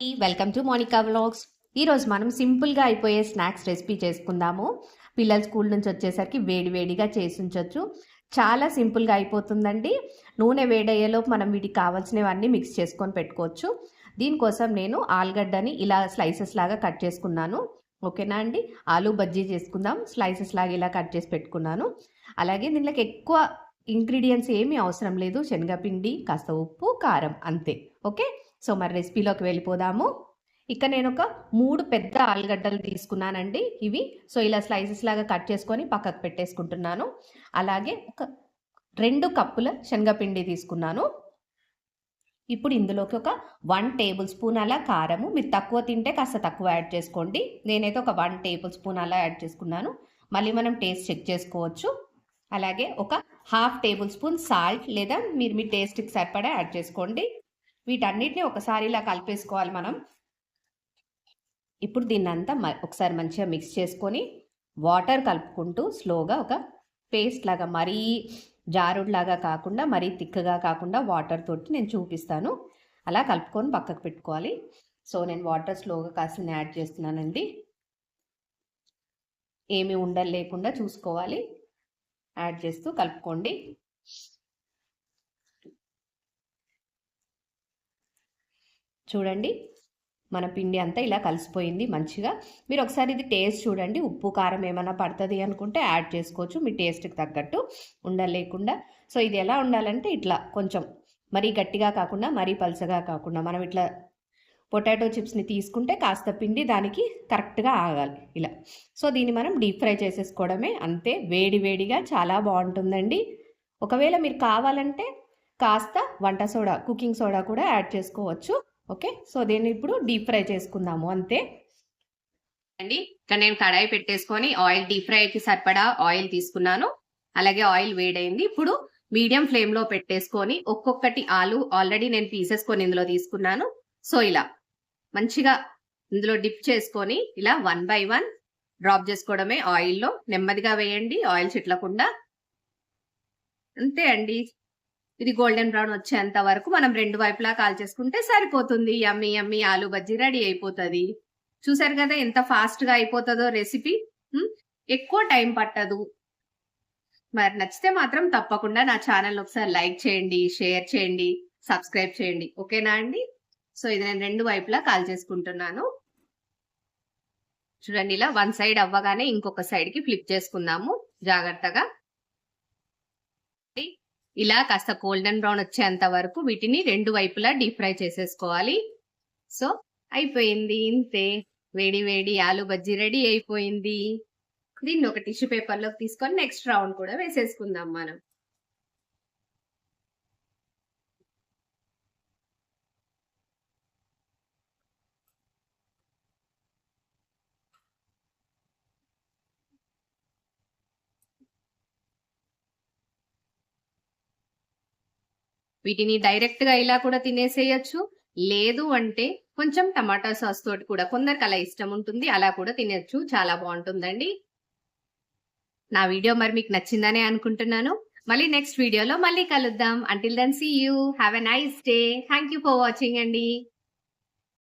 Welcome to Monika vlogs. ఈరోజు మనం సింపుల్గా అయిపోయే స్నాక్స్ రెసిపీ చేసుకుందాము. పిల్లలు స్కూల్ నుంచి వచ్చేసరికి వేడి వేడిగా చేసి ఉంచవచ్చు. చాలా సింపుల్గా అయిపోతుందండి. నూనె వేడయ్యేలోపు మనం వీటికి కావాల్సినవన్నీ మిక్స్ చేసుకొని పెట్టుకోవచ్చు. దీనికోసం నేను ఆలుగడ్డని ఇలా స్లైసెస్ లాగా కట్ చేసుకున్నాను. ఓకేనా అండి. ఆలు బజ్జీ చేసుకుందాం. స్లైసెస్ లాగా ఇలా కట్ చేసి పెట్టుకున్నాను. అలాగే దీనిలోకి ఎక్కువ ఇంగ్రీడియంట్స్ ఏమీ అవసరం లేదు. శనగపిండి, కాస్త ఉప్పు, కారం, అంతే. ఓకే, సో మరి రెసిపీలోకి వెళ్ళిపోదాము. ఇక నేను ఒక 3 పెద్ద ఆలుగడ్డలు తీసుకున్నానండి. ఇవి సో ఇలా స్లైసెస్ లాగా కట్ చేసుకొని పక్కకు పెట్టేసుకుంటున్నాను. అలాగే ఒక 2 కప్పుల శనగపిండి తీసుకున్నాను. ఇప్పుడు ఇందులోకి ఒక 1 టేబుల్ స్పూన్ అలా కారము. మీరు తక్కువ తింటే కాస్త తక్కువ యాడ్ చేసుకోండి. నేనైతే ఒక 1 టేబుల్ స్పూన్ అలా యాడ్ చేసుకున్నాను. మళ్ళీ మనం టేస్ట్ చెక్ చేసుకోవచ్చు. అలాగే ఒక 1/2 టేబుల్ స్పూన్ సాల్ట్, లేదా మీరు మీ టేస్ట్కి సరిపడా యాడ్ చేసుకోండి. వీటన్నిటిని ఒకసారి ఇలా కలిపేసుకోవాలి మనం. ఇప్పుడు దీన్నంతా ఒకసారి మంచిగా మిక్స్ చేసుకొని వాటర్ కలుపుకుంటూ స్లోగా ఒక పేస్ట్ లాగా, మరీ జారుడులాగా కాకుండా మరీ థిక్గా కాకుండా వాటర్ తోటి నేను చూపిస్తాను. అలా కలుపుకొని పక్కకు పెట్టుకోవాలి. సో నేను వాటర్ స్లోగా కాస్త యాడ్ చేస్తున్నానండి. ఏమి ఉండలు లేకుండా చూసుకోవాలి. యాడ్ చేస్తూ కలుపుకోండి. చూడండి, మన పిండి అంతా ఇలా కలిసిపోయింది మంచిగా. మీరు ఒకసారి ఇది టేస్ట్ చూడండి. ఉప్పు కారం ఏమైనా పడుతుంది అనుకుంటే యాడ్ చేసుకోవచ్చు మీ టేస్ట్కి తగ్గట్టు, ఉండలేకుండా. సో ఇది ఎలా ఉండాలంటే ఇట్లా కొంచెం మరీ గట్టిగా కాకుండా మరీ పలుచగా కాకుండా, మనం ఇట్లా పొటాటో చిప్స్ని తీసుకుంటే కాస్త పిండి దానికి కరెక్ట్గా ఆగాలి ఇలా. సో దీన్ని మనం డీప్ ఫ్రై చేసేసుకోవడమే, అంతే. వేడి వేడిగా చాలా బాగుంటుందండి. ఒకవేళ మీరు కావాలంటే కాస్త వంట సోడా, కుకింగ్ సోడా కూడా యాడ్ చేసుకోవచ్చు. ఓకే, సో దీన్ని ఇప్పుడు డీప్ ఫ్రై చేసుకుందాము, అంతే అండి. ఇక్కడ నేను కడాయి పెట్టేసుకొని ఆయిల్, డీప్ ఫ్రైకి సరిపడా ఆయిల్ తీసుకున్నాను. అలాగే ఆయిల్ వేడైంది. ఇప్పుడు మీడియం ఫ్లేమ్లో పెట్టేసుకొని ఒక్కొక్కటి ఆలు ఆల్రెడీ నేను పీసెస్ ఇందులో తీసుకున్నాను. సో ఇలా మంచిగా ఇందులో డిప్ చేసుకొని ఇలా 1 by 1 డ్రాప్ చేసుకోవడమే ఆయిల్లో. నెమ్మదిగా వేయండి, ఆయిల్ చిట్లకుండా. అంతే అండి. ఇది గోల్డెన్ బ్రౌన్ వచ్చేంత వరకు మనం 2 వైపులా కాల్చేసుకుంటే సరిపోతుంది. యమ్మీ యమ్మీ ఆలు బజ్జీ రెడీ అయిపోతుంది. చూసారు కదా ఎంత ఫాస్ట్గా అయిపోతుందో రెసిపీ. ఎక్కువ టైం పట్టదు. మరి నచ్చితే మాత్రం తప్పకుండా నా ఛానల్ ఒకసారి లైక్ చేయండి, షేర్ చేయండి, సబ్స్క్రైబ్ చేయండి. ఓకేనా అండి. సో ఇది నేను 2 వైపులా కాల్చేసుకుంటున్నాను. చూడండి, ఇలా 1 సైడ్ అవ్వగానే ఇంకొక సైడ్కి ఫ్లిప్ చేసుకుందాము జాగ్రత్తగా. ఇలా కాస్త గోల్డెన్ బ్రౌన్ వచ్చేంత వరకు వీటిని 2 వైపులా డీప్ ఫ్రై చేసేసుకోవాలి. సో అయిపోయింది, ఇంతే. వేడి వేడి ఆలు బజ్జీ రెడీ అయిపోయింది. దీన్ని ఒక టిష్యూ పేపర్లోకి తీసుకొని నెక్స్ట్ రౌండ్ కూడా వేసేసుకుందాం మనం. వీటిని డైరెక్ట్ గా ఇలా కూడా తినేసేయచ్చు. లేదు అంటే కొంచెం టమాటా సాస్ తోటి కూడా, కొందరికి అలా ఇష్టం ఉంటుంది, అలా కూడా తినచ్చు. చాలా బాగుంటుందండి. నా వీడియో మరి మీకు నచ్చిందనే అనుకుంటున్నాను. మళ్ళీ నెక్స్ట్ వీడియోలో మళ్ళీ కలుద్దాం. Until then see you. Have a nice day. Thank you for watching అండి.